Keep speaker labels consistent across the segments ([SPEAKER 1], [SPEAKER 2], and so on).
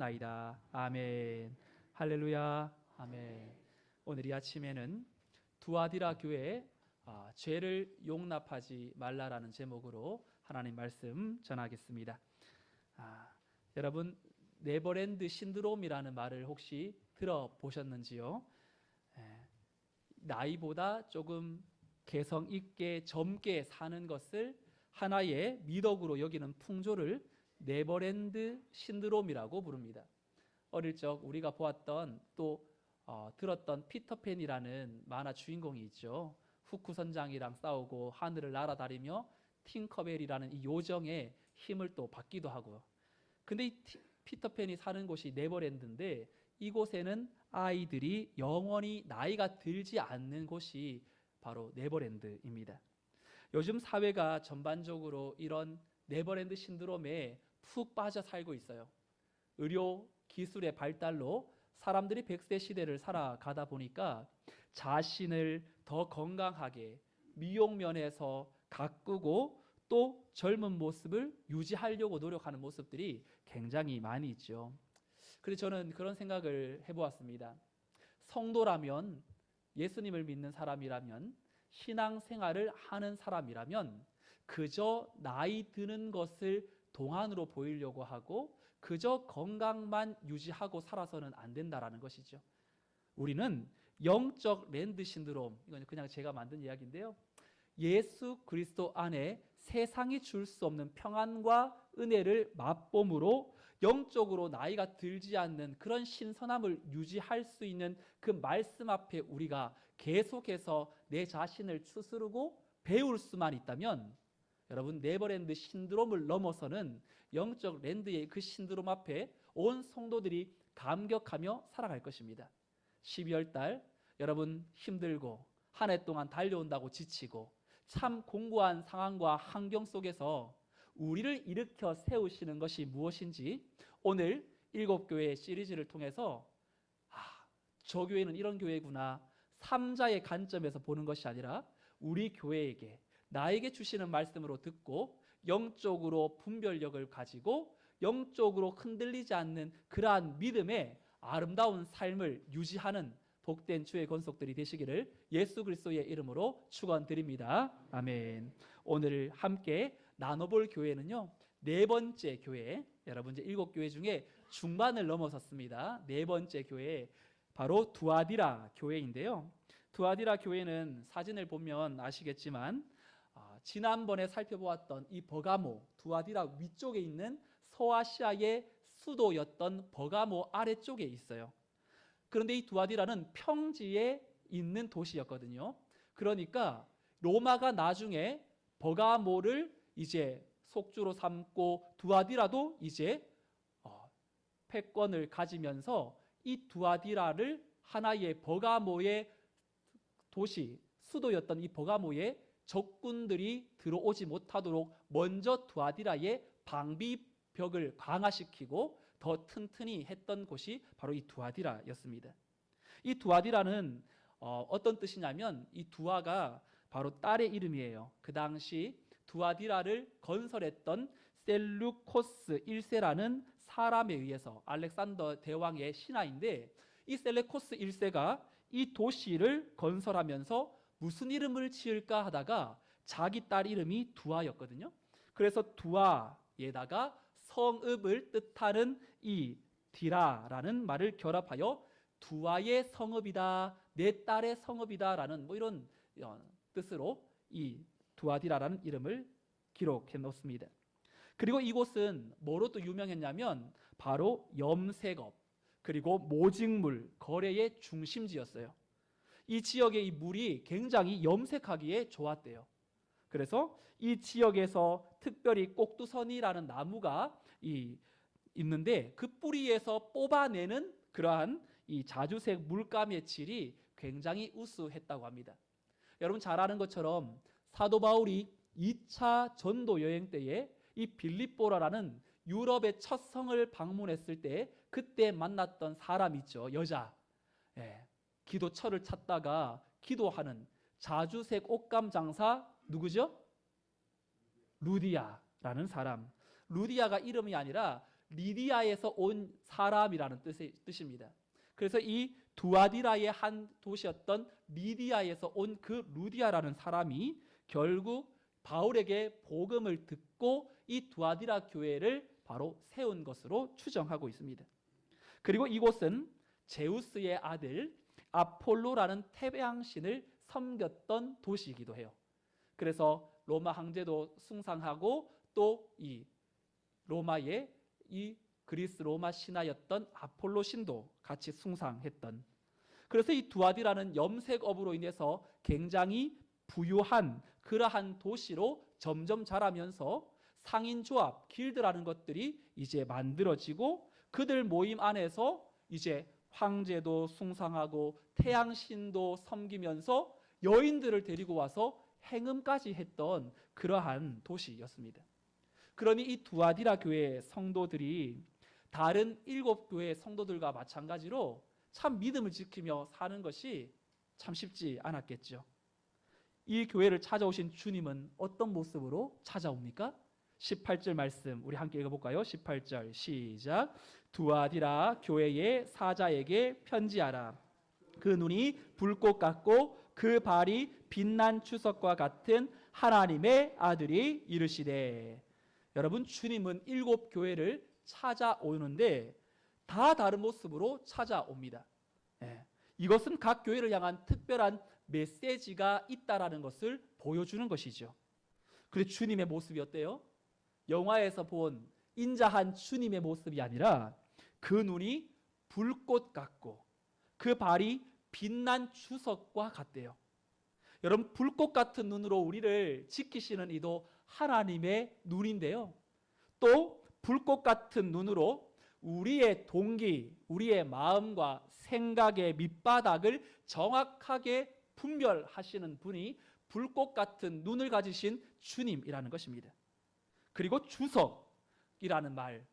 [SPEAKER 1] 나이다. 아멘. 할렐루야. 아멘. 오늘 이 아침에는 두아디라 교회 죄를 용납하지 말라라는 제목으로 하나님 말씀 전하겠습니다. 여러분, 네버랜드 신드롬이라는 말을 혹시 들어보셨는지요? 나이보다 조금 개성 있게 젊게 사는 것을 하나의 미덕으로 여기는 풍조를 네버랜드 신드롬이라고 부릅니다. 어릴 적 우리가 보았던 또 들었던 피터팬이라는 만화 주인공이 있죠. 후크 선장이랑 싸우고 하늘을 날아다니며 팅커벨이라는 이 요정의 힘을 또 받기도 하고요. 근데 이 피터팬이 사는 곳이 네버랜드인데 이곳에는 아이들이 영원히 나이가 들지 않는 곳이 바로 네버랜드입니다. 요즘 사회가 전반적으로 이런 네버랜드 신드롬에 푹 빠져 살고 있어요. 의료 기술의 발달로 사람들이 100세 시대를 살아가다 보니까 자신을 더 건강하게 미용면에서 가꾸고 또 젊은 모습을 유지하려고 노력하는 모습들이 굉장히 많이 있죠. 그래서 저는 그런 생각을 해보았습니다. 성도라면, 예수님을 믿는 사람이라면, 신앙생활을 하는 사람이라면 그저 나이 드는 것을 동안으로 보이려고 하고 그저 건강만 유지하고 살아서는 안 된다라는 것이죠. 우리는 영적 랜드 신드롬, 이건 그냥 제가 만든 이야기인데요. 예수 그리스도 안에 세상이 줄 수 없는 평안과 은혜를 맛봄으로 영적으로 나이가 들지 않는 그런 신선함을 유지할 수 있는 그 말씀 앞에 우리가 계속해서 내 자신을 추스르고 배울 수만 있다면 여러분, 네버랜드 신드롬을 넘어서는 영적 랜드의 그 신드롬 앞에 온 성도들이 감격하며 살아갈 것입니다. 12월 달 여러분 힘들고 한 해 동안 달려온다고 지치고 참 공고한 상황과 환경 속에서 우리를 일으켜 세우시는 것이 무엇인지 오늘 7교회 시리즈를 통해서 저 교회는 이런 교회구나, 3자의 관점에서 보는 것이 아니라 우리 교회에게 나에게 주시는 말씀으로 듣고 영적으로 분별력을 가지고 영적으로 흔들리지 않는 그러한 믿음의 아름다운 삶을 유지하는 복된 주의 권속들이 되시기를 예수 그리스도의 이름으로 축원드립니다. 아멘. 오늘 함께 나눠볼 교회는요, 네 번째 교회, 여러분 이제 7교회 중에 중반을 넘어섰습니다. 네 번째 교회, 바로 두아디라 교회인데요. 두아디라 교회는 사진을 보면 아시겠지만 지난번에 살펴보았던 이 버가모, 두아디라 위쪽에 있는 서아시아의 수도였던 버가모 아래쪽에 있어요. 그런데 이 두아디라는 평지에 있는 도시였거든요. 그러니까 로마가 나중에 버가모를 이제 속주로 삼고 두아디라도 이제 패권을 가지면서 이 두아디라를 하나의 버가모의 도시, 수도였던 이 버가모에 적군들이 들어오지 못하도록 먼저 두아디라의 방비벽을 강화시키고 더 튼튼히 했던 곳이 바로 이 두아디라였습니다. 이 두아디라는 어떤 뜻이냐면 이 두아가 바로 딸의 이름이에요. 그 당시 두아디라를 건설했던 셀루코스 1세라는 사람에 의해서, 알렉산더 대왕의 신하인데 이 셀루코스 1세가 이 도시를 건설하면서 무슨 이름을 지을까 하다가 자기 딸 이름이 두아였거든요. 그래서 두아에다가 성읍을 뜻하는 이 디라라는 말을 결합하여 두아의 성읍이다, 내 딸의 성읍이다 라는 이런 뜻으로 이 두아디라라는 이름을 기록해 놓습니다. 그리고 이곳은 뭐로 또 유명했냐면 바로 염색업 그리고 모직물 거래의 중심지였어요. 이 지역의 이 물이 굉장히 염색하기에 좋았대요. 그래서 이 지역에서 특별히 꼭두선이라는 나무가 있는데 그 뿌리에서 뽑아내는 그러한 이 자주색 물감의 질이 굉장히 우수했다고 합니다. 여러분 잘 아는 것처럼 사도 바울이 2차 전도 여행 때에 이 빌립보라는 유럽의 첫 성을 방문했을 때 그때 만났던 사람 있죠. 여자. 기도처를 찾다가 기도하는 자주색 옷감 장사 누구죠? 루디아라는 사람. 루디아가 이름이 아니라 리디아에서 온 사람이라는 뜻입니다. 그래서 이 두아디라의 한 도시였던 리디아에서 온 그 루디아라는 사람이 결국 바울에게 복음을 듣고 이 두아디라 교회를 바로 세운 것으로 추정하고 있습니다. 그리고 이곳은 제우스의 아들 아폴로라는 태양신을 섬겼던 도시이기도 해요. 그래서 로마 황제도 숭상하고 또 이 로마의 이 그리스 로마 신하였던 아폴로 신도 같이 숭상했던, 그래서 이 두아디라는 염색업으로 인해서 굉장히 부유한 그러한 도시로 점점 자라면서 상인조합, 길드라는 것들이 이제 만들어지고 그들 모임 안에서 이제 황제도 숭상하고 태양신도 섬기면서 여인들을 데리고 와서 행음까지 했던 그러한 도시였습니다. 그러니 이 두아디라 교회 성도들이 다른 7교회 성도들과 마찬가지로 참 믿음을 지키며 사는 것이 참 쉽지 않았겠죠. 이 교회를 찾아오신 주님은 어떤 모습으로 찾아옵니까? 18절 말씀 우리 함께 읽어볼까요? 18절 시작. 두아디라 교회의 사자에게 편지하라. 그 눈이 불꽃 같고 그 발이 빛난 추석과 같은 하나님의 아들이 이르시되. 여러분, 주님은 7교회를 찾아오는데 다 다른 모습으로 찾아옵니다. 이것은 각 교회를 향한 특별한 메시지가 있다라는 것을 보여주는 것이죠. 그런데 주님의 모습이 어때요? 영화에서 본 인자한 주님의 모습이 아니라 그 눈이 불꽃 같고 그 발이 빛난 추석과 같대요. 여러분, 불꽃 같은 눈으로 우리를 지키시는 이도 하나님의 눈인데요. 또 불꽃 같은 눈으로 우리의 동기, 우리의 마음과 생각의 밑바닥을 정확하게 분별하시는 분이 불꽃 같은 눈을 가지신 주님이라는 것입니다. 그리고 주석이라는 말,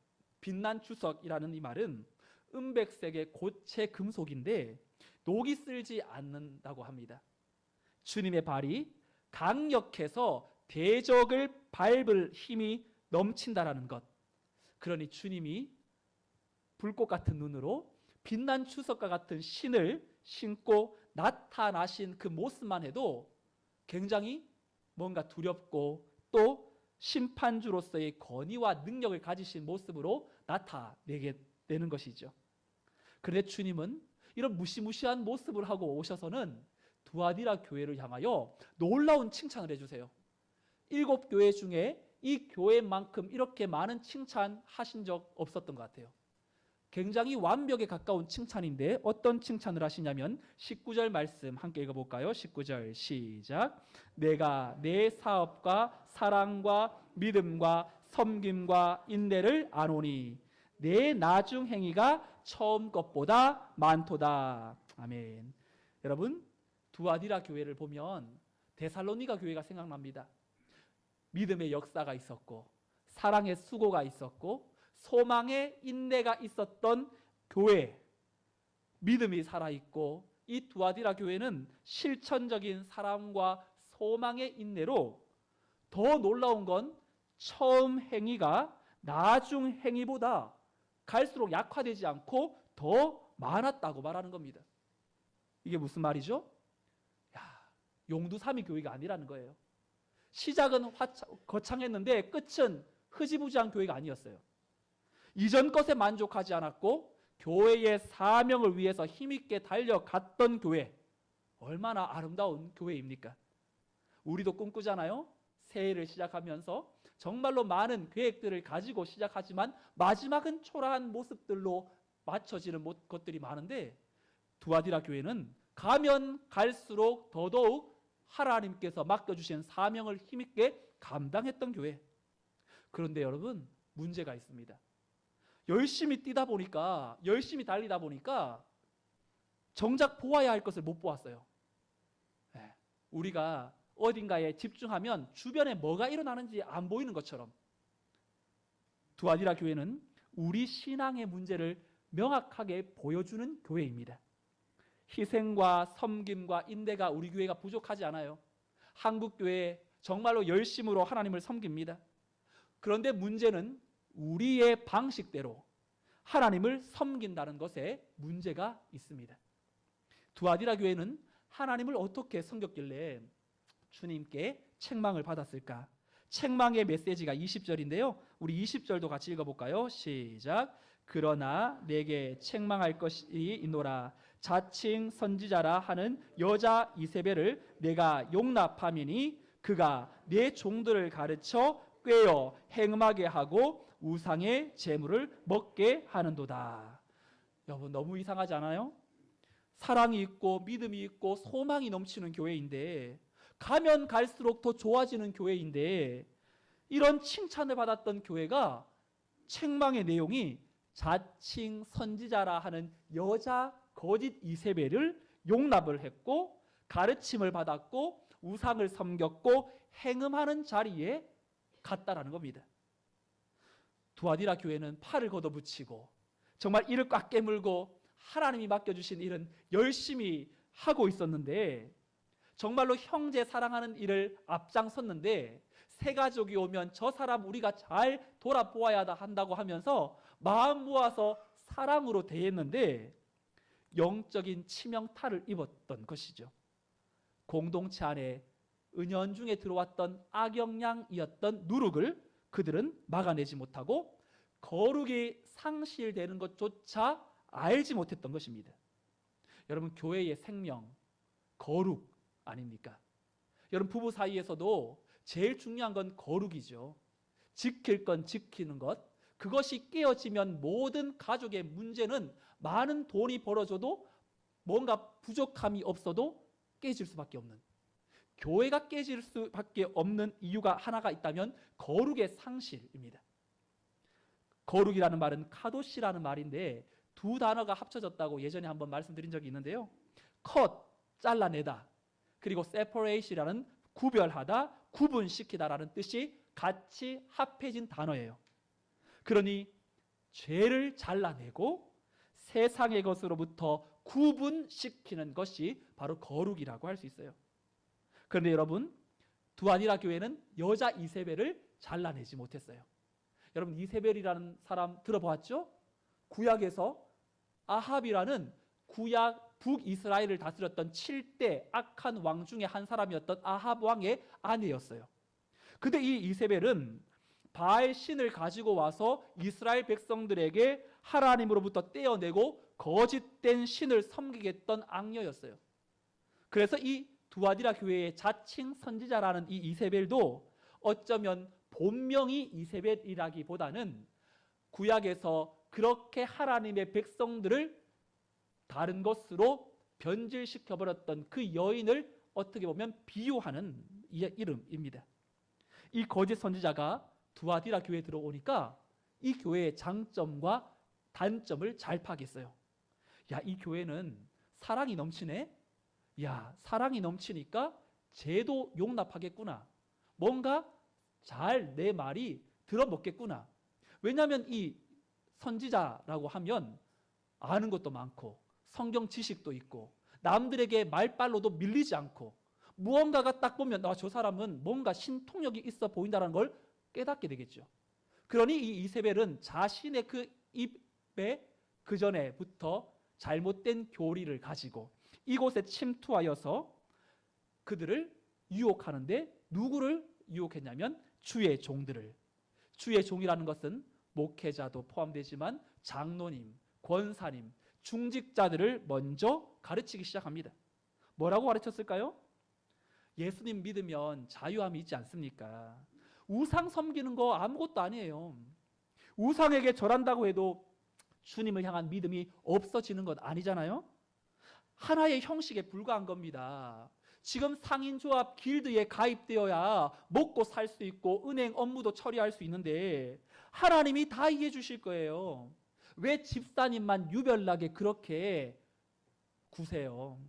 [SPEAKER 1] 빛난 주석이라는 이 말은 은백색의 고체 금속인데 녹이 쓸지 않는다고 합니다. 주님의 발이 강력해서 대적을 밟을 힘이 넘친다라는 것. 그러니 주님이 불꽃 같은 눈으로 빛난 추석과 같은 신을 신고 나타나신 그 모습만 해도 굉장히 뭔가 두렵고 또 심판주로서의 권위와 능력을 가지신 모습으로 나타내게 되는 것이죠. 그런데 주님은 이런 무시무시한 모습을 하고 오셔서는 두아디라 교회를 향하여 놀라운 칭찬을 해주세요. 7교회 중에 이 교회만큼 이렇게 많은 칭찬하신 적 없었던 것 같아요. 굉장히 완벽에 가까운 칭찬인데 어떤 칭찬을 하시냐면 19절 말씀 함께 읽어볼까요? 19절 시작. 내가 내 사업과 사랑과 믿음과 섬김과 인내를 아노니 내 나중 행위가 처음 것보다 많도다. 아멘. 여러분, 두아디라 교회를 보면 데살로니가 교회가 생각납니다. 믿음의 역사가 있었고 사랑의 수고가 있었고 소망의 인내가 있었던 교회, 믿음이 살아있고 이 두아디라 교회는 실천적인 사랑과 소망의 인내로 더 놀라운 건 처음 행위가 나중 행위보다 갈수록 약화되지 않고 더 많았다고 말하는 겁니다. 이게 무슨 말이죠? 용두삼위 교회가 아니라는 거예요. 시작은 거창했는데 끝은 흐지부지한 교회가 아니었어요. 이전 것에 만족하지 않았고 교회의 사명을 위해서 힘있게 달려갔던 교회, 얼마나 아름다운 교회입니까? 우리도 꿈꾸잖아요. 새해를 시작하면서 정말로 많은 계획들을 가지고 시작하지만 마지막은 초라한 모습들로 맞춰지는 것들이 많은데 두아디라 교회는 가면 갈수록 더더욱 하나님께서 맡겨주신 사명을 힘있게 감당했던 교회. 그런데 여러분, 문제가 있습니다. 열심히 뛰다 보니까, 열심히 달리다 보니까 정작 보아야 할 것을 못 보았어요. 우리가 어딘가에 집중하면 주변에 뭐가 일어나는지 안 보이는 것처럼 두아디라 교회는 우리 신앙의 문제를 명확하게 보여주는 교회입니다. 희생과 섬김과 인내가 우리 교회가 부족하지 않아요. 한국 교회 정말로 열심으로 하나님을 섬깁니다. 그런데 문제는 우리의 방식대로 하나님을 섬긴다는 것에 문제가 있습니다. 두아디라 교회는 하나님을 어떻게 섬겼길래 주님께 책망을 받았을까? 책망의 메시지가 20절인데요. 우리 20절도 같이 읽어볼까요? 시작. 그러나 내게 책망할 것이 있노라. 자칭 선지자라 하는 여자 이세벨을 내가 용납함이니 그가 내 종들을 가르쳐 꾀어 행음하게 하고 우상의 재물을 먹게 하는도다. 여러분 너무 이상하지 않아요? 사랑이 있고 믿음이 있고 소망이 넘치는 교회인데, 가면 갈수록 더 좋아지는 교회인데, 이런 칭찬을 받았던 교회가 책망의 내용이 자칭 선지자라 하는 여자 거짓 이세벨을 용납을 했고 가르침을 받았고 우상을 섬겼고 행음하는 자리에 갔다라는 겁니다. 두아디라 교회는 팔을 걷어붙이고 정말 이를 꽉 깨물고 하나님이 맡겨주신 일은 열심히 하고 있었는데, 정말로 형제 사랑하는 일을 앞장섰는데, 새 가족이 오면 저 사람 우리가 잘 돌아보아야 한다고 하면서 마음 모아서 사랑으로 대했는데 영적인 치명타를 입었던 것이죠. 공동체 안에 은연중에 들어왔던 악영향이었던 누룩을 그들은 막아내지 못하고 거룩이 상실되는 것조차 알지 못했던 것입니다. 여러분, 교회의 생명, 거룩 아닙니까? 여러분, 부부 사이에서도 제일 중요한 건 거룩이죠. 지킬 건 지키는 것. 그것이 깨어지면 모든 가족의 문제는 많은 돈이 벌어져도 뭔가 부족함이 없어도 깨질 수밖에 없는, 교회가 깨질 수밖에 없는 이유가 하나가 있다면 거룩의 상실입니다. 거룩이라는 말은 카도시라는 말인데 두 단어가 합쳐졌다고 예전에 한번 말씀드린 적이 있는데요. 컷, 잘라내다, 그리고 separate이라는 구별하다, 구분시키다라는 뜻이 같이 합해진 단어예요. 그러니 죄를 잘라내고 세상의 것으로부터 구분시키는 것이 바로 거룩이라고 할 수 있어요. 그런데 여러분, 두아디라 교회는 여자 이세벨을 잘라내지 못했어요. 여러분, 이세벨이라는 사람 들어보았죠? 구약에서 아합이라는 구약 북이스라엘을 다스렸던 7대 악한 왕 중에 한 사람이었던 아합 왕의 아내였어요. 근데 이 이세벨은 바알 신을 가지고 와서 이스라엘 백성들에게 하나님으로부터 떼어내고 거짓된 신을 섬기게 했던 악녀였어요. 그래서 이 두아디라 교회의 자칭 선지자라는 이 이세벨도 어쩌면 본명이 이세벨이라기보다는 구약에서 그렇게 하나님의 백성들을 다른 것으로 변질시켜버렸던 그 여인을 어떻게 보면 비유하는 이름입니다. 이 거짓 선지자가 두아디라 교회에 들어오니까 이 교회의 장점과 단점을 잘 파악했어요. 야, 이 교회는 사랑이 넘치네? 야, 사랑이 넘치니까 죄도 용납하겠구나. 뭔가 잘 내 말이 들어먹겠구나. 왜냐하면 이 선지자라고 하면 아는 것도 많고 성경 지식도 있고 남들에게 말빨로도 밀리지 않고 무언가가 딱 보면 저 사람은 뭔가 신통력이 있어 보인다는 걸 깨닫게 되겠죠. 그러니 이 이세벨은 자신의 그 입에 그 전에부터 잘못된 교리를 가지고 이곳에 침투하여서 그들을 유혹하는데, 누구를 유혹했냐면 주의 종들을. 주의 종이라는 것은 목회자도 포함되지만 장로님, 권사님, 중직자들을 먼저 가르치기 시작합니다. 뭐라고 가르쳤을까요? 예수님 믿으면 자유함이 있지 않습니까? 우상 섬기는 거 아무것도 아니에요. 우상에게 절한다고 해도 주님을 향한 믿음이 없어지는 것 아니잖아요. 하나의 형식에 불과한 겁니다. 지금 상인조합 길드에 가입되어야 먹고 살 수 있고 은행 업무도 처리할 수 있는데 하나님이 다 이해해 주실 거예요. 왜 집사님만 유별나게 그렇게 구세요?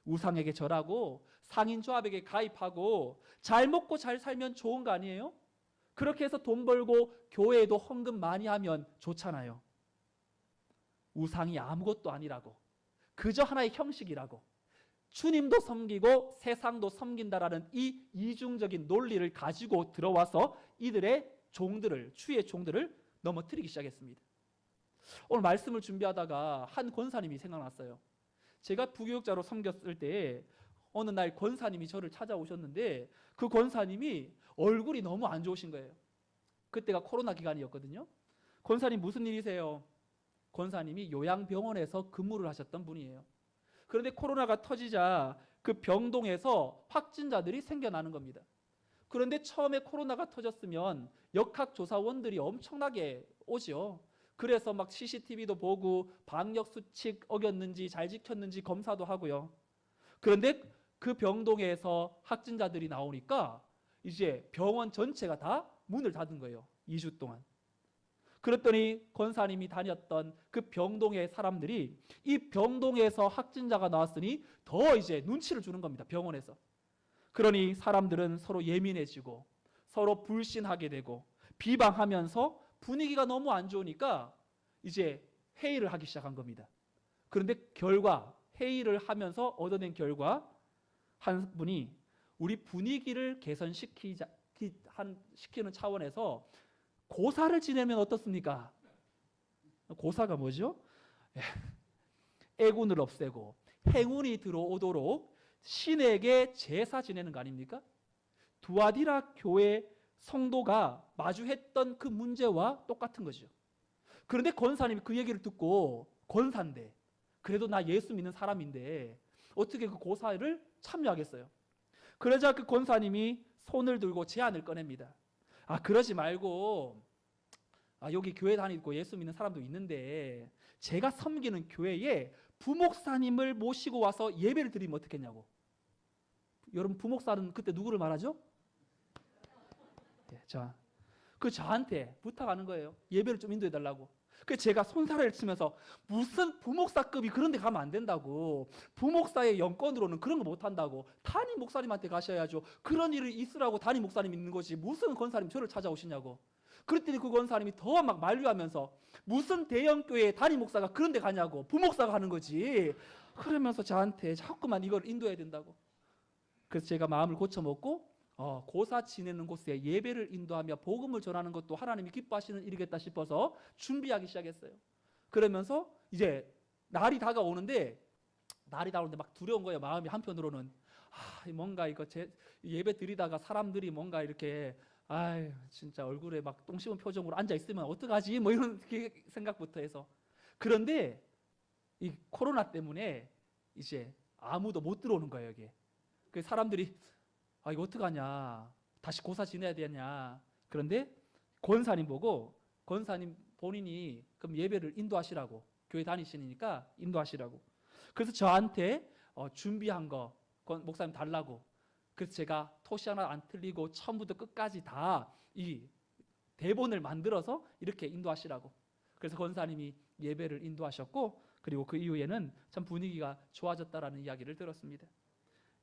[SPEAKER 1] 우상에게 절하고 상인조합에게 가입하고 잘 먹고 잘 살면 좋은 거 아니에요? 그렇게 해서 돈 벌고 교회에도 헌금 많이 하면 좋잖아요. 우상이 아무것도 아니라고, 그저 하나의 형식이라고, 주님도 섬기고 세상도 섬긴다라는 이 이중적인 논리를 가지고 들어와서 이들의 주의 종들을 넘어뜨리기 시작했습니다. 오늘 말씀을 준비하다가 한 권사님이 생각났어요. 제가 부교육자로 섬겼을 때 어느 날 권사님이 저를 찾아오셨는데 그 권사님이 얼굴이 너무 안 좋으신 거예요. 그때가 코로나 기간이었거든요. 권사님 무슨 일이세요? 권사님이 요양병원에서 근무를 하셨던 분이에요. 그런데 코로나가 터지자 그 병동에서 확진자들이 생겨나는 겁니다. 그런데 처음에 코로나가 터졌으면 역학조사원들이 엄청나게 오죠. 그래서 막 CCTV도 보고 방역수칙 어겼는지 잘 지켰는지 검사도 하고요. 그런데 그 병동에서 확진자들이 나오니까 이제 병원 전체가 다 문을 닫은 거예요. 2주 동안. 그랬더니 권사님이 다녔던 그 병동의 사람들이 이 병동에서 확진자가 나왔으니 더 이제 눈치를 주는 겁니다. 병원에서. 그러니 사람들은 서로 예민해지고 서로 불신하게 되고 비방하면서 분위기가 너무 안 좋으니까 이제 회의를 하기 시작한 겁니다. 그런데 회의를 하면서 얻어낸 결과 한 분이 우리 분위기를 개선시키는 차원에서 고사를 지내면 어떻습니까? 고사가 뭐죠? 애군을 없애고 행운이 들어오도록 신에게 제사 지내는 거 아닙니까? 두아디라 교회 성도가 마주했던 그 문제와 똑같은 거죠. 그런데 권사님이 그 얘기를 듣고 권사인데 그래도 나 예수 믿는 사람인데 어떻게 그 고사를 참여하겠어요? 그러자 그 권사님이 손을 들고 제안을 꺼냅니다. 그러지 말고 여기 교회 다니고 예수 믿는 사람도 있는데 제가 섬기는 교회에 부목사님을 모시고 와서 예배를 드리면 어떻겠냐고. 여러분 부목사는 그때 누구를 말하죠? 저한테 부탁하는 거예요. 예배를 좀 인도해 달라고. 그래서 제가 손사래를 치면서 무슨 부목사급이 그런 데 가면 안 된다고. 부목사의 영권으로는 그런 거 못 한다고. 담임 목사님한테 가셔야죠. 그런 일이 있으라고 담임 목사님 있는 거지. 무슨 권사님 저를 찾아오시냐고. 그랬더니 그 권사님이 더 막 만류하면서 무슨 대형교회 담임 목사가 그런 데 가냐고. 부목사가 하는 거지. 그러면서 저한테 자꾸만 이걸 인도해야 된다고. 그래서 제가 마음을 고쳐먹고 고사 지내는 곳에 예배를 인도하며 복음을 전하는 것도 하나님이 기뻐하시는 일이겠다 싶어서 준비하기 시작했어요. 그러면서 이제 날이 다가오는데 막 두려운 거예요. 마음이 한편으로는 뭔가 이거 예배 드리다가 사람들이 뭔가 이렇게 진짜 얼굴에 막 똥 씹은 표정으로 앉아 있으면 어떡하지? 뭐 이런 생각부터 해서. 그런데 이 코로나 때문에 이제 아무도 못 들어오는 거예요, 여기. 그 사람들이 이거 어떡하냐, 다시 고사 지내야 되냐. 그런데 권사님 보고 권사님 본인이 그럼 예배를 인도하시라고, 교회 다니시니까 인도하시라고. 그래서 저한테 준비한 거 목사님 달라고. 그래서 제가 토시 하나 안 틀리고 처음부터 끝까지 다 이 대본을 만들어서 이렇게 인도하시라고. 그래서 권사님이 예배를 인도하셨고, 그리고 그 이후에는 참 분위기가 좋아졌다라는 이야기를 들었습니다.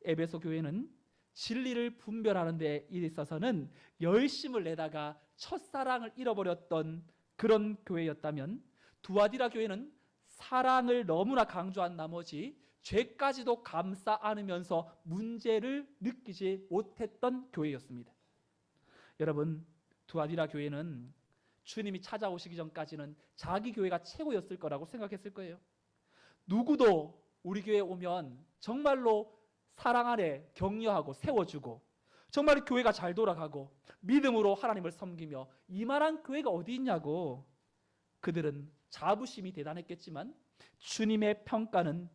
[SPEAKER 1] 에베소 교회는 진리를 분별하는 데 있어서는 열심을 내다가 첫사랑을 잃어버렸던 그런 교회였다면, 두아디라 교회는 사랑을 너무나 강조한 나머지 죄까지도 감싸 안으면서 문제를 느끼지 못했던 교회였습니다. 여러분, 두아디라 교회는 주님이 찾아오시기 전까지는 자기 교회가 최고였을 거라고 생각했을 거예요. 누구도 우리 교회에 오면 정말로 사랑 안에 격려하고 세워주고 정말 교회가 잘 돌아가고 믿음으로 하나님을 섬기며 이만한 교회가 어디 있냐고. 그들은 자부심이 대단했겠지만 주님의 평가는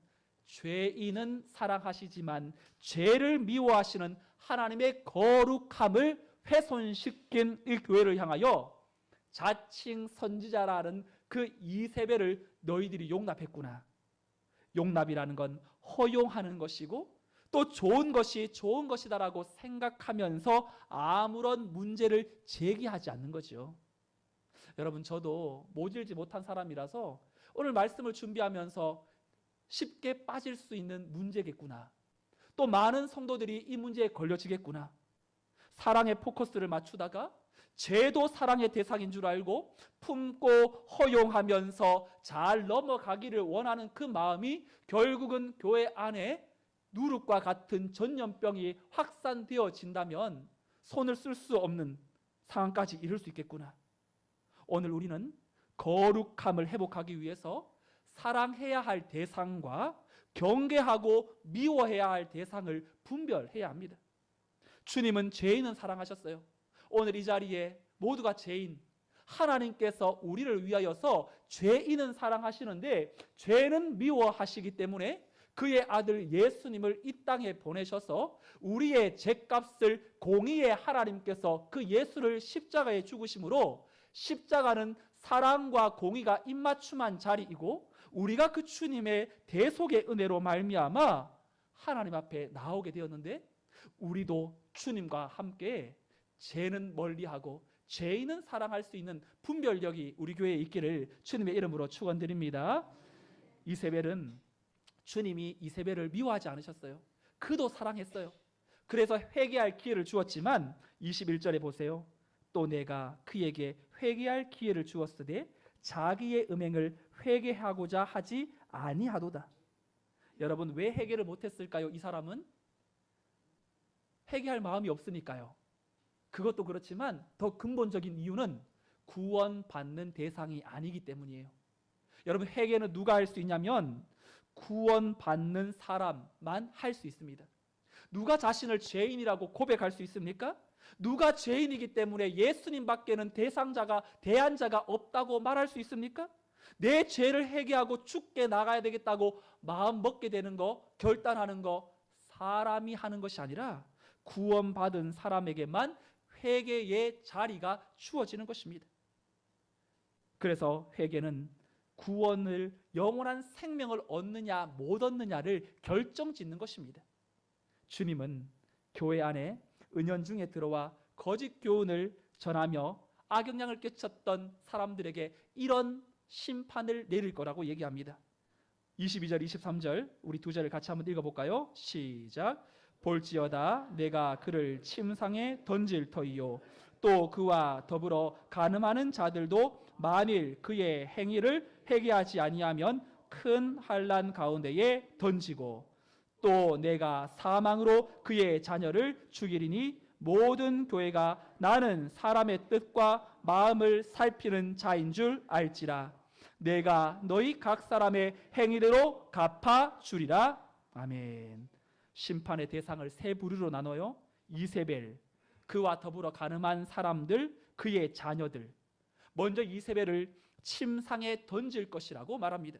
[SPEAKER 1] 죄인은 사랑하시지만 죄를 미워하시는 하나님의 거룩함을 훼손시킨 이 교회를 향하여 자칭 선지자라는 그 이세벨을 너희들이 용납했구나. 용납이라는 건 허용하는 것이고 또 좋은 것이 좋은 것이다라고 생각하면서 아무런 문제를 제기하지 않는 거죠. 여러분, 저도 모질지 못한 사람이라서 오늘 말씀을 준비하면서 쉽게 빠질 수 있는 문제겠구나. 또 많은 성도들이 이 문제에 걸려지겠구나. 사랑의 포커스를 맞추다가 죄도 사랑의 대상인 줄 알고 품고 허용하면서 잘 넘어가기를 원하는 그 마음이 결국은 교회 안에 누룩과 같은 전염병이 확산되어진다면 손을 쓸 수 없는 상황까지 이룰 수 있겠구나. 오늘 우리는 거룩함을 회복하기 위해서 사랑해야 할 대상과 경계하고 미워해야 할 대상을 분별해야 합니다. 주님은 죄인은 사랑하셨어요. 오늘 이 자리에 모두가 죄인, 하나님께서 우리를 위하여서 죄인은 사랑하시는데 죄는 미워하시기 때문에 그의 아들 예수님을 이 땅에 보내셔서 우리의 죄값을 공의의 하나님께서 그 예수를 십자가에 죽으심으로, 십자가는 사랑과 공의가 입맞춤한 자리이고 우리가 그 주님의 대속의 은혜로 말미암아 하나님 앞에 나오게 되었는데, 우리도 주님과 함께 죄는 멀리하고 죄인은 사랑할 수 있는 분별력이 우리 교회에 있기를 주님의 이름으로 축원드립니다. 이세벨은 주님이 이세벨을 미워하지 않으셨어요. 그도 사랑했어요. 그래서 회개할 기회를 주었지만 21절에 보세요. 또 내가 그에게 회개할 기회를 주었으되 자기의 음행을 회개하고자 하지 아니하도다. 여러분, 왜 회개를 못했을까요? 이 사람은 회개할 마음이 없으니까요. 그것도 그렇지만 더 근본적인 이유는 구원받는 대상이 아니기 때문이에요. 여러분, 회개는 누가 할 수 있냐면 구원받는 사람만 할 수 있습니다. 누가 자신을 죄인이라고 고백할 수 있습니까? 누가 죄인이기 때문에 예수님 밖에는 대상자가, 대안자가 없다고 말할 수 있습니까? 내 죄를 회개하고 죽게 나가야 되겠다고 마음 먹게 되는 거, 결단하는 거 사람이 하는 것이 아니라 구원받은 사람에게만 회개의 자리가 주어지는 것입니다. 그래서 회개는 구원을, 영원한 생명을 얻느냐 못 얻느냐를 결정짓는 것입니다. 주님은 교회 안에 은연중에 들어와 거짓 교훈을 전하며 악영향을 끼쳤던 사람들에게 이런 심판을 내릴 거라고 얘기합니다. 22절 23절 우리 두 절을 같이 한번 읽어볼까요? 시작. 볼지어다 내가 그를 침상에 던질 터이요 또 그와 더불어 간음하는 자들도 만일 그의 행위를 회개하지 아니하면 큰 환난 가운데에 던지고 또 내가 사망으로 그의 자녀를 죽이리니 모든 교회가 나는 사람의 뜻과 마음을 살피는 자인 줄 알지라. 내가 너희 각 사람의 행위대로 갚아 주리라. 아멘. 심판의 대상을 세 부류로 나눠요. 이세벨, 그와 더불어 간음한 사람들, 그의 자녀들. 먼저 이세벨을 침상에 던질 것이라고 말합니다.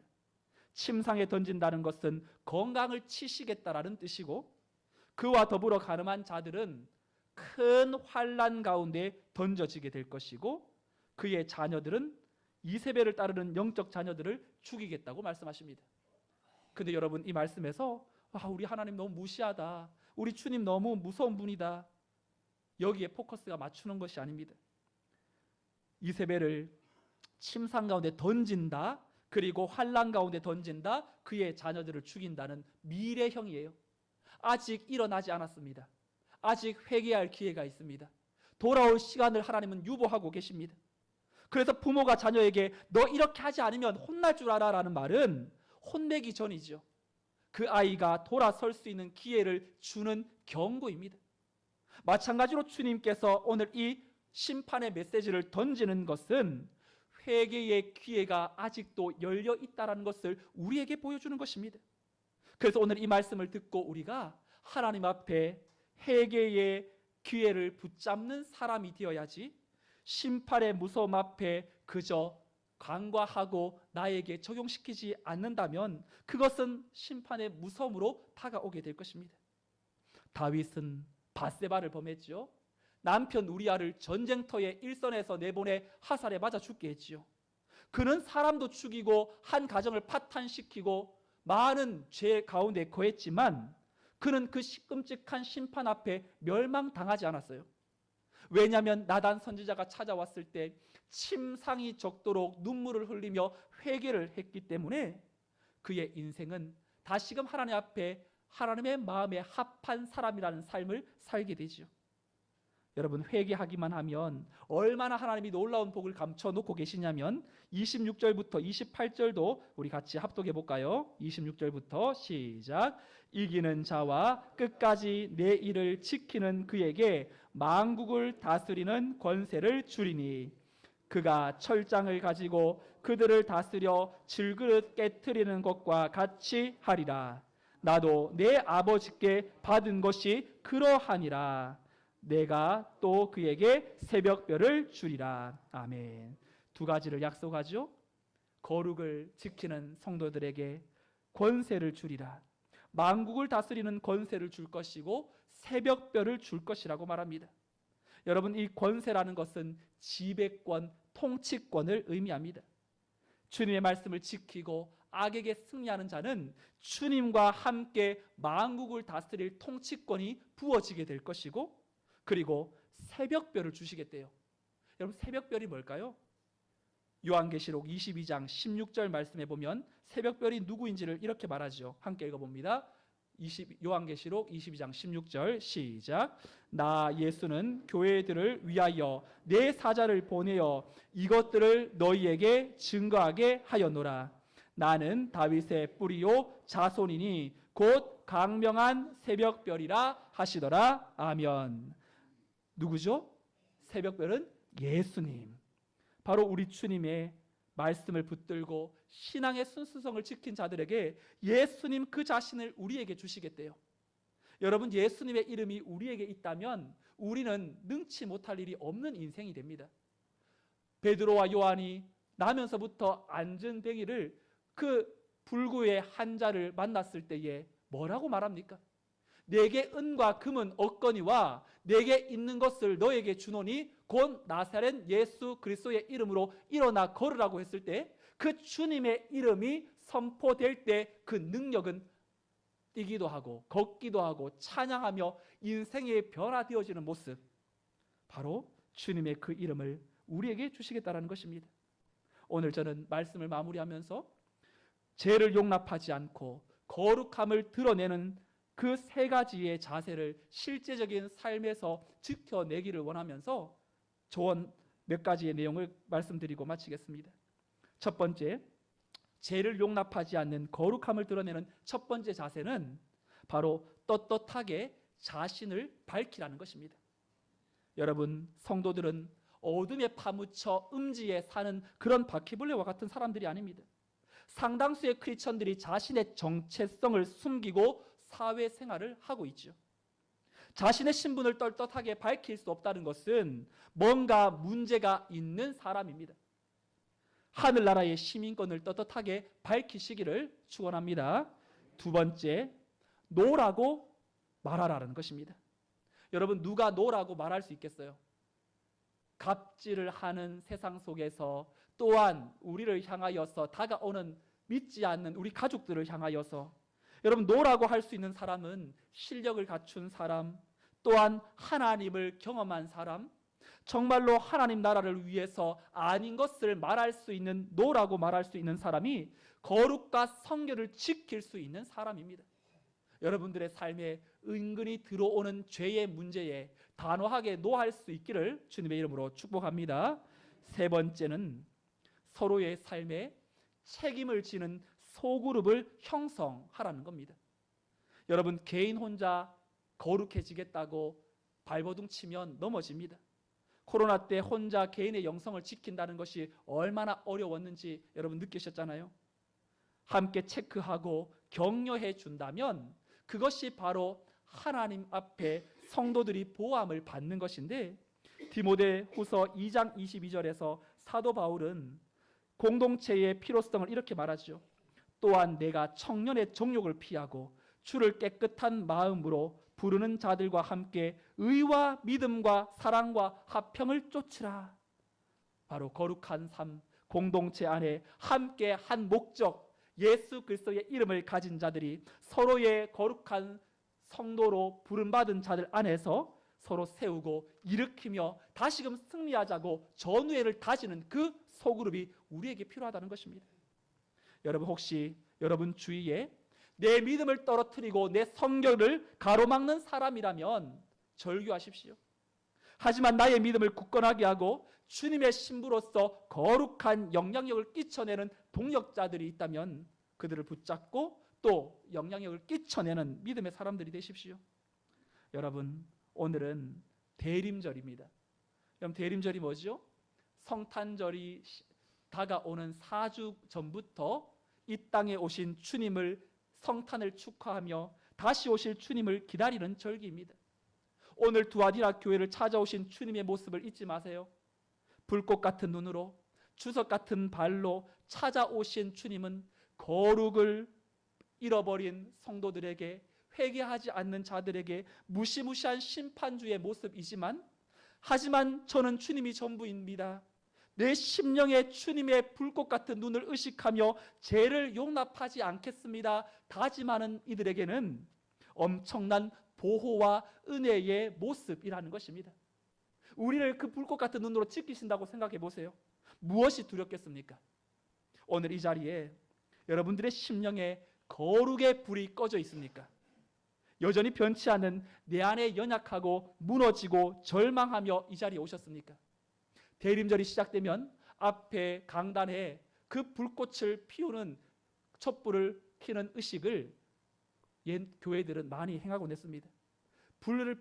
[SPEAKER 1] 침상에 던진다는 것은 건강을 치시겠다라는 뜻이고, 그와 더불어 간음한 자들은 큰 환난 가운데 던져지게 될 것이고, 그의 자녀들은 이세벨을 따르는 영적 자녀들을 죽이겠다고 말씀하십니다. 근데 여러분, 이 말씀에서 우리 하나님 너무 무시하다, 우리 주님 너무 무서운 분이다, 여기에 포커스가 맞추는 것이 아닙니다. 이세벨을 침상 가운데 던진다, 그리고 환난 가운데 던진다, 그의 자녀들을 죽인다는 미래형이에요. 아직 일어나지 않았습니다. 아직 회개할 기회가 있습니다. 돌아올 시간을 하나님은 유보하고 계십니다. 그래서 부모가 자녀에게 너 이렇게 하지 않으면 혼날 줄 알아 라는 말은 혼내기 전이죠. 그 아이가 돌아설 수 있는 기회를 주는 경고입니다. 마찬가지로 주님께서 오늘 이 심판의 메시지를 던지는 것은 회개의 기회가 아직도 열려 있다는 것을 우리에게 보여주는 것입니다. 그래서 오늘 이 말씀을 듣고 우리가 하나님 앞에 회개의 기회를 붙잡는 사람이 되어야지, 심판의 무서움 앞에 그저 간과하고 나에게 적용시키지 않는다면 그것은 심판의 무서움으로 다가오게 될 것입니다. 다윗은 밧세바를 범했죠. 남편 우리아를 전쟁터의 일선에서 내보내 화살에 맞아 죽게 했지요. 그는 사람도 죽이고 한 가정을 파탄시키고 많은 죄 가운데 거했지만 그는 그 끔찍한 심판 앞에 멸망당하지 않았어요. 왜냐하면 나단 선지자가 찾아왔을 때 침상이 적도록 눈물을 흘리며 회개를 했기 때문에 그의 인생은 다시금 하나님 앞에 하나님의 마음에 합한 사람이라는 삶을 살게 되죠. 여러분, 회개하기만 하면 얼마나 하나님이 놀라운 복을 감춰놓고 계시냐면 26절부터 28절도 우리 같이 합독해 볼까요? 26절부터 시작. 이기는 자와 끝까지 내 일을 지키는 그에게 만국을 다스리는 권세를 주리니 그가 철장을 가지고 그들을 다스려 질그릇 깨트리는 것과 같이 하리라. 나도 내 아버지께 받은 것이 그러하니라. 내가 또 그에게 새벽별을 주리라. 아멘. 두 가지를 약속하죠. 거룩을 지키는 성도들에게 권세를 주리라. 만국을 다스리는 권세를 줄 것이고 새벽별을 줄 것이라고 말합니다. 여러분, 이 권세라는 것은 지배권, 통치권을 의미합니다. 주님의 말씀을 지키고 악에게 승리하는 자는 주님과 함께 만국을 다스릴 통치권이 부어지게 될 것이고, 그리고 새벽별을 주시겠대요. 여러분, 새벽별이 뭘까요? 요한계시록 22장 16절 말씀에 보면 새벽별이 누구인지를 이렇게 말하죠. 함께 읽어봅니다. 요한계시록 22장 16절 시작. 나 예수는 교회들을 위하여 내 사자를 보내어 이것들을 너희에게 증거하게 하였노라. 나는 다윗의 뿌리요 자손이니 곧 강명한 새벽별이라 하시더라. 아멘. 누구죠? 새벽별은 예수님. 바로 우리 주님의 말씀을 붙들고 신앙의 순수성을 지킨 자들에게 예수님 그 자신을 우리에게 주시겠대요. 여러분, 예수님의 이름이 우리에게 있다면 우리는 능치 못할 일이 없는 인생이 됩니다. 베드로와 요한이 나면서부터 안전뱅이를 그 불구의 한자를 만났을 때에 뭐라고 말합니까? 내게 은과 금은 없거니와 내게 있는 것을 너에게 주노니 곧 나사렛 예수 그리스도의 이름으로 일어나 걸으라고 했을 때 그 주님의 이름이 선포될 때 그 능력은 뛰기도 하고 걷기도 하고 찬양하며 인생의 변화되어지는 모습, 바로 주님의 그 이름을 우리에게 주시겠다라는 것입니다. 오늘 저는 말씀을 마무리하면서 죄를 용납하지 않고 거룩함을 드러내는 그 세 가지의 자세를 실제적인 삶에서 지켜내기를 원하면서 조언 몇 가지의 내용을 말씀드리고 마치겠습니다. 첫 번째, 죄를 용납하지 않는 거룩함을 드러내는 첫 번째 자세는 바로 떳떳하게 자신을 밝히라는 것입니다. 여러분, 성도들은 어둠에 파묻혀 음지에 사는 그런 바퀴벌레와 같은 사람들이 아닙니다. 상당수의 크리스천들이 자신의 정체성을 숨기고 사회생활을 하고 있죠. 자신의 신분을 떳떳하게 밝힐 수 없다는 것은 뭔가 문제가 있는 사람입니다. 하늘나라의 시민권을 떳떳하게 밝히시기를 축원합니다. 두 번째, 노라고 말하라는 것입니다. 여러분, 누가 노라고 말할 수 있겠어요? 갑질을 하는 세상 속에서 또한 우리를 향하여서 다가오는 믿지 않는 우리 가족들을 향하여서 여러분, 노라고 할 수 있는 사람은 실력을 갖춘 사람, 또한 하나님을 경험한 사람, 정말로 하나님 나라를 위해서 아닌 것을 말할 수 있는, 노라고 말할 수 있는 사람이 거룩과 성결을 지킬 수 있는 사람입니다. 여러분들의 삶에 은근히 들어오는 죄의 문제에 단호하게 노할 수 있기를 주님의 이름으로 축복합니다. 세 번째는 서로의 삶에 책임을 지는 소그룹을 형성하라는 겁니다. 여러분, 개인 혼자 거룩해지겠다고 발버둥 치면 넘어집니다. 코로나 때 혼자 개인의 영성을 지킨다는 것이 얼마나 어려웠는지 여러분 느끼셨잖아요. 함께 체크하고 격려해 준다면 그것이 바로 하나님 앞에 성도들이 보함을 받는 것인데, 디모데후서 2장 22절에서 사도 바울은 공동체의 필요성을 이렇게 말하죠. 또한 내가 청년의 정욕을 피하고 주를 깨끗한 마음으로 부르는 자들과 함께 의와 믿음과 사랑과 화평을 쫓으라. 바로 거룩한 삶, 공동체 안에 함께 한 목적, 예수 그리스도의 이름을 가진 자들이 서로의 거룩한 성도로 부름받은 자들 안에서 서로 세우고 일으키며 다시금 승리하자고 전우회를 다지는 그 소그룹이 우리에게 필요하다는 것입니다. 여러분, 혹시 여러분 주위에 내 믿음을 떨어뜨리고 내 성결을 가로막는 사람이라면 절규하십시오. 하지만 나의 믿음을 굳건하게 하고 주님의 신부로서 거룩한 영향력을 끼쳐내는 동역자들이 있다면 그들을 붙잡고 또 영향력을 끼쳐내는 믿음의 사람들이 되십시오. 여러분, 오늘은 대림절입니다. 그럼 대림절이 뭐죠? 성탄절이 다가오는 4주 전부터 이 땅에 오신 주님을 성탄을 축하하며 다시 오실 주님을 기다리는 절기입니다. 오늘 두아디라 교회를 찾아오신 주님의 모습을 잊지 마세요. 불꽃 같은 눈으로 주석 같은 발로 찾아오신 주님은 거룩을 잃어버린 성도들에게, 회개하지 않는 자들에게 무시무시한 심판주의 모습이지만, 하지만 저는 주님이 전부입니다. 내 심령에 주님의 불꽃 같은 눈을 의식하며 죄를 용납하지 않겠습니다 다짐하는 이들에게는 엄청난 보호와 은혜의 모습이라는 것입니다. 우리를 그 불꽃 같은 눈으로 지키신다고 생각해 보세요. 무엇이 두렵겠습니까? 오늘 이 자리에 여러분들의 심령에 거룩의 불이 꺼져 있습니까? 여전히 변치 않은 내 안에 연약하고 무너지고 절망하며 이 자리에 오셨습니까? 대림절이 시작되면 앞에 강단에 그 불꽃을 피우는, 촛불을 켜는 의식을 옛 교회들은 많이 행하곤 했습니다. 불을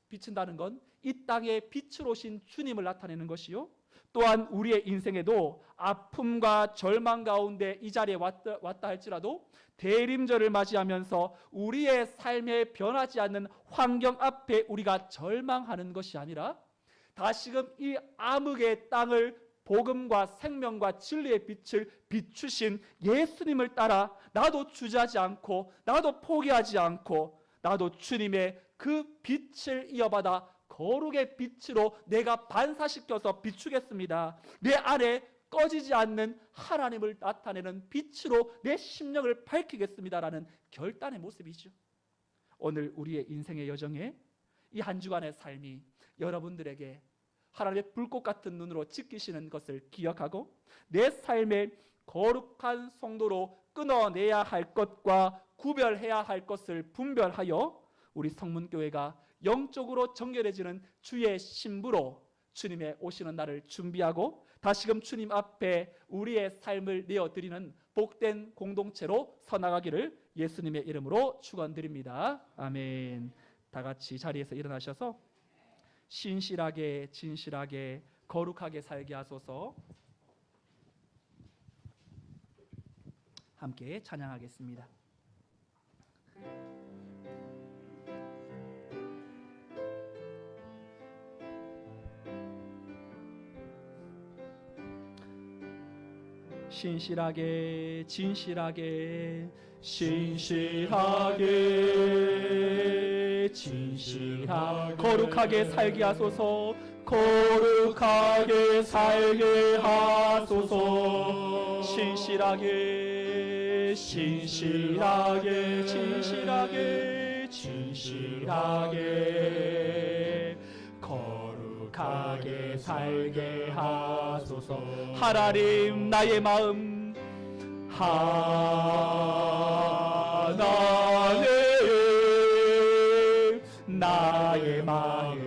[SPEAKER 1] 비춘다는 건 이 땅에 빛으로 오신 주님을 나타내는 것이요, 또한 우리의 인생에도 아픔과 절망 가운데 이 자리에 왔다 할지라도 대림절을 맞이하면서 우리의 삶에 변하지 않는 환경 앞에 우리가 절망하는 것이 아니라 다시금 이 암흑의 땅을 복음과 생명과 진리의 빛을 비추신 예수님을 따라 나도 주저하지 않고, 나도 포기하지 않고, 나도 주님의 그 빛을 이어받아 거룩의 빛으로 내가 반사시켜서 비추겠습니다. 내 안에 꺼지지 않는 하나님을 나타내는 빛으로 내 심령을 밝히겠습니다라는 결단의 모습이죠. 오늘 우리의 인생의 여정에 이 한 주간의 삶이 여러분들에게 하나님의 불꽃 같은 눈으로 지키시는 것을 기억하고, 내 삶의 거룩한 성도로 끊어내야 할 것과 구별해야 할 것을 분별하여 우리 성문교회가 영적으로 정결해지는 주의 신부로 주님의 오시는 날을 준비하고 다시금 주님 앞에 우리의 삶을 내어드리는 복된 공동체로 서나가기를 예수님의 이름으로 축원드립니다. 아멘. 다 같이 자리에서 일어나셔서 신실하게 진실하게 거룩하게 살게 하소서. 함께 찬양하겠습니다. 신실하게 진실하게 신실하게 진실하게 거룩하게 살게 하소서. 거룩하게 살게 하소서. 신실하게 신실하게 진실하게 진실하게 거룩하게 살게 하소서. 하나님 나의 마음 하나님 나의 마음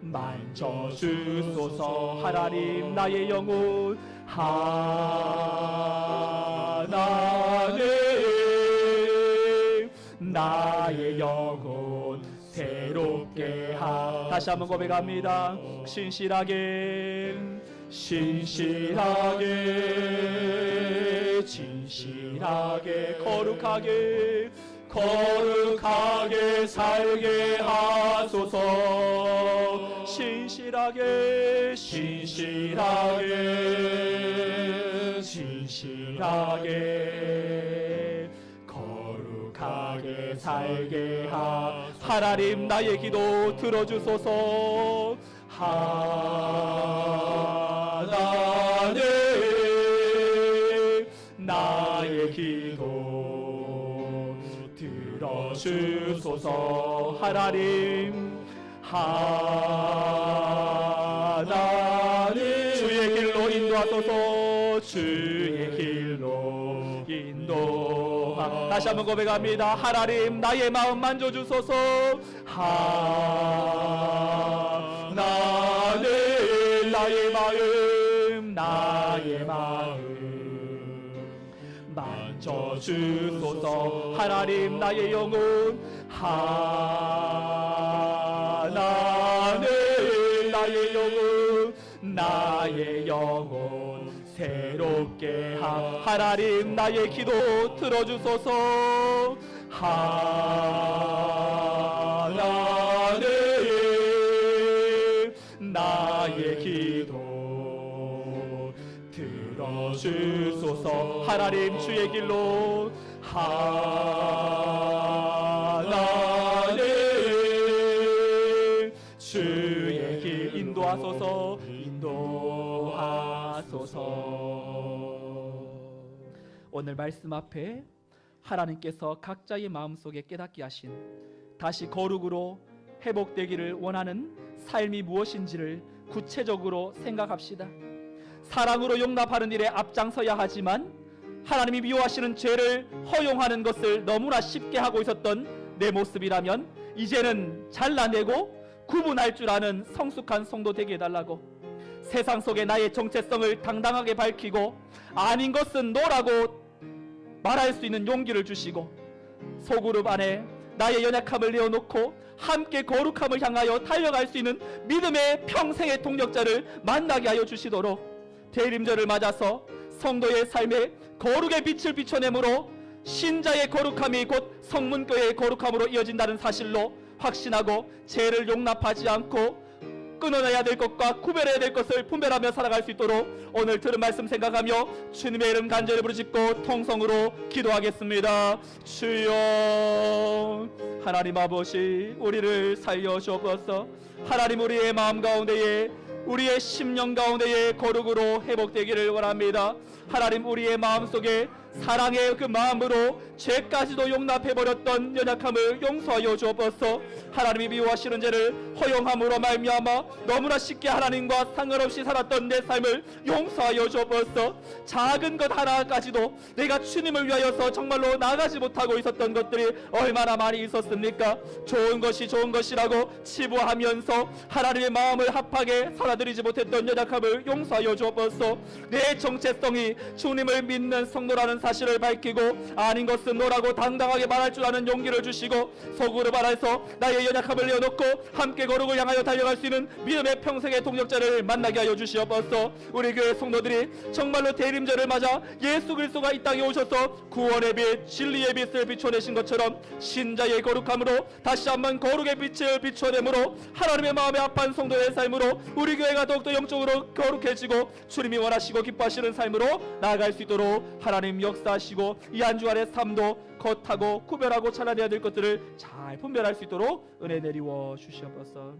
[SPEAKER 1] 만져주소서. 하나님 나의 영혼 하나님 나의 영혼 새롭게 다시 한번 고백합니다. 신실하게 신실하게 진실하게 거룩하게 거룩하게 살게 하소서. 신실하게 신실하게 진실하게 거룩하게 살게 하나님 나의 기도 들어주소서. 하나님 나의 기도 들어주소서. 하나님 하나님 주의 길로 인도하소서. 주의 길로 인도하 다시 한번 고백합니다. 하나님 나의 마음 만져주소서. 하나님 나의 마음 나의 마음 만져주소서. 하나님 나의 영혼 하나님 나의 영혼 나의 영혼 새롭게 하나님 나의 기도 들어주소서. 하나님 나의 기도 들어주소서. 하나님 주의 길로 하나님 주의 길 인도하소서. 오늘 말씀 앞에 하나님께서 각자의 마음속에 깨닫게 하신 다시 거룩으로 회복되기를 원하는 삶이 무엇인지를 구체적으로 생각합시다. 사랑으로 용납하는 일에 앞장서야 하지만 하나님이 미워하시는 죄를 허용하는 것을 너무나 쉽게 하고 있었던 내 모습이라면 이제는 잘라내고 구분할 줄 아는 성숙한 성도 되게 해달라고, 세상 속에 나의 정체성을 당당하게 밝히고 아닌 것은 노라고 말할 수 있는 용기를 주시고, 소그룹 안에 나의 연약함을 내어놓고 함께 거룩함을 향하여 달려갈 수 있는 믿음의 평생의 동력자를 만나게 하여 주시도록 대림절을 맞아서 성도의 삶에 거룩의 빛을 비춰내므로 신자의 거룩함이 곧 성문교회의 거룩함으로 이어진다는 사실로 확신하고 죄를 용납하지 않고 끊어내야 될 것과 구별해야 될 것을 분별하며 살아갈 수 있도록 오늘 들은 말씀 생각하며 주님의 이름 간절히 부르짖고 통성으로 기도하겠습니다. 주여, 하나님 아버지, 우리를 살려 주옵소서. 하나님, 우리의 마음 가운데에, 우리의 심령 가운데에 거룩으로 회복되기를 원합니다. 하나님, 우리의 마음속에 사랑의 그 마음으로 죄까지도 용납해버렸던 연약함을 용서하여 주옵소서. 하나님이 미워하시는 죄를 허용함으로 말미암아 너무나 쉽게 하나님과 상관없이 살았던 내 삶을 용서하여 주옵소서. 작은 것 하나까지도 내가 주님을 위하여서 정말로 나가지 못하고 있었던 것들이 얼마나 많이 있었습니까? 좋은 것이 좋은 것이라고 치부하면서 하나님의 마음을 합하게 살아들이지 못했던 연약함을 용서하여 주옵소서. 내 정체성이 주님을 믿는 성도라는 사실을 밝히고 아닌 것은 노라고 당당하게 말할 줄 아는 용기를 주시고 속으로 말해서 나의 연약함을 내어놓고 함께 거룩을 향하여 달려갈 수 있는 믿음의 평생의 동력자를 만나게 하여 주시옵소서. 우리 교회 성도들이 정말로 대림절을 맞아 예수 그리스도가 이 땅에 오셔서 구원의 빛, 진리의 빛을 비춰내신 것처럼 신자의 거룩함으로 다시 한번 거룩의 빛을 비춰내므로 하나님의 마음에 합한 성도의 삶으로 우리 교회가 더욱더 영적으로 거룩해지고 주님이 원하시고 기뻐하시는 삶으로 나아갈 수 있도록 하나님 역사하시고 이 한 주간의 삶도 겉하고 구별하고 차단해야 될 것들을 잘 분별할 수 있도록 은혜 내리워 주시옵소서.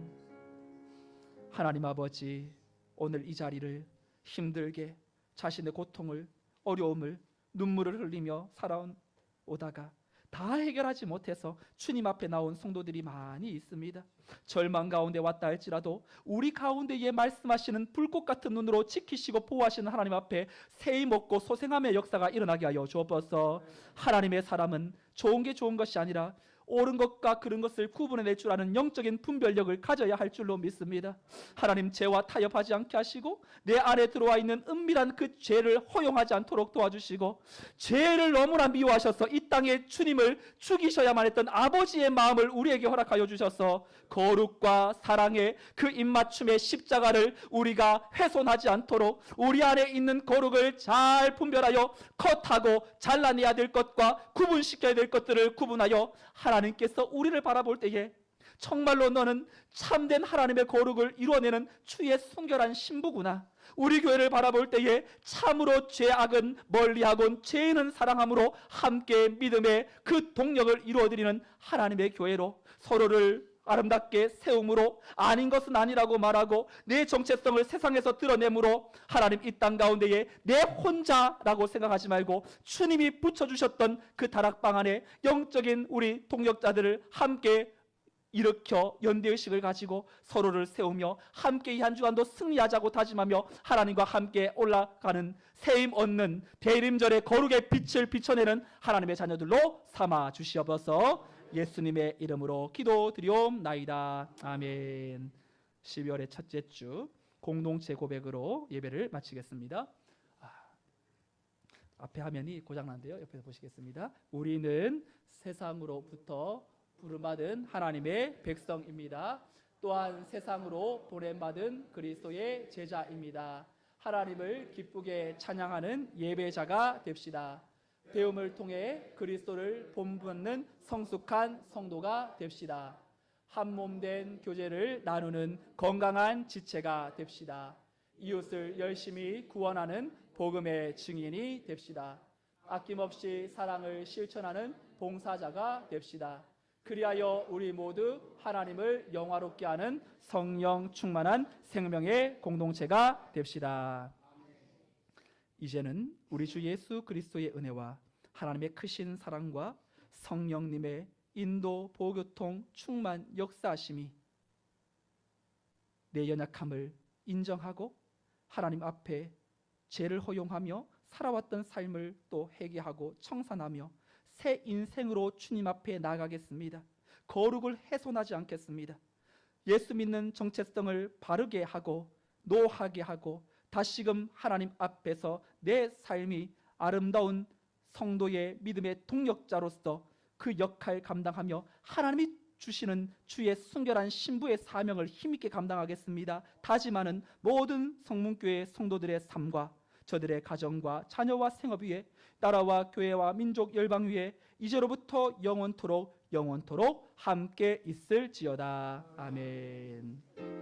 [SPEAKER 1] 하나님 아버지, 오늘 이 자리를 힘들게 자신의 고통을, 어려움을, 눈물을 흘리며 살아오다가 다 해결하지 못해서 주님 앞에 나온 성도들이 많이 있습니다. 절망 가운데 왔다 할지라도 우리 가운데에 말씀하시는 불꽃 같은 눈으로 지키시고 보호하시는 하나님 앞에 세이 먹고 소생함의 역사가 일어나게 하여 주옵소서. 하나님의 사람은 좋은 게 좋은 것이 아니라 옳은 것과 그른 것을 구분해낼 줄 아는 영적인 분별력을 가져야 할 줄로 믿습니다. 하나님, 죄와 타협하지 않게 하시고 내 안에 들어와 있는 은밀한 그 죄를 허용하지 않도록 도와주시고, 죄를 너무나 미워하셔서 이 땅에 주님을 죽이셔야만 했던 아버지의 마음을 우리에게 허락하여 주셔서 거룩과 사랑의 그 입맞춤의 십자가를 우리가 훼손하지 않도록 우리 안에 있는 거룩을 잘 분별하여 컷하고 잘라내야 될 것과 구분시켜야 될 것들을 구분하여 하나님께서 우리를 바라볼 때에 정말로 너는 참된 하나님의 거룩을 이루어내는 주의 순결한 신부구나, 우리 교회를 바라볼 때에 참으로 죄악은 멀리하고 죄인은 사랑함으로 함께 믿음의 그 동력을 이루어드리는 하나님의 교회로 서로를 아름답게 세움으로 아닌 것은 아니라고 말하고 내 정체성을 세상에서 드러내므로 하나님, 이 땅 가운데에 내 혼자라고 생각하지 말고 주님이 붙여주셨던 그 다락방 안에 영적인 우리 동력자들을 함께 일으켜 연대의식을 가지고 서로를 세우며 함께 이 한 주간도 승리하자고 다짐하며 하나님과 함께 올라가는 세임 얻는 대림절의 거룩의 빛을 비춰내는 하나님의 자녀들로 삼아 주시옵소서. 예수님의 이름으로 기도드리옵나이다. 아멘. 12월의 첫째 주 공동체 고백으로 예배를 마치겠습니다. 앞에 화면이 고장난데요. 옆에서 보시겠습니다. 우리는 세상으로부터 부름받은 하나님의 백성입니다. 또한 세상으로 보냄받은 그리스도의 제자입니다. 하나님을 기쁘게 찬양하는 예배자가 됩시다. 배움을 통해 그리스도를 본받는 성숙한 성도가 됩시다. 한 몸 된 교제를 나누는 건강한 지체가 됩시다. 이웃을 열심히 구원하는 복음의 증인이 됩시다. 아낌없이 사랑을 실천하는 봉사자가 됩시다. 그리하여 우리 모두 하나님을 영화롭게 하는 성령 충만한 생명의 공동체가 됩시다. 이제는 우리 주 예수 그리스도의 은혜와 하나님의 크신 사랑과 성령님의 인도, 보교통, 충만, 역사하심이 내 연약함을 인정하고 하나님 앞에 죄를 허용하며 살아왔던 삶을 또 회개하고 청산하며 새 인생으로 주님 앞에 나가겠습니다. 거룩을 훼손하지 않겠습니다. 예수 믿는 정체성을 바르게 하고 노하게 하고 다시금 하나님 앞에서 내 삶이 아름다운 성도의 믿음의 동력자로서 그 역할 감당하며 하나님이 주시는 주의 순결한 신부의 사명을 힘있게 감당하겠습니다. 다짐하는 모든 성문교회 성도들의 삶과 저들의 가정과 자녀와 생업 위에 나라와 교회와 민족 열방 위에 이제로부터 영원토록 함께 있을지어다. 아멘.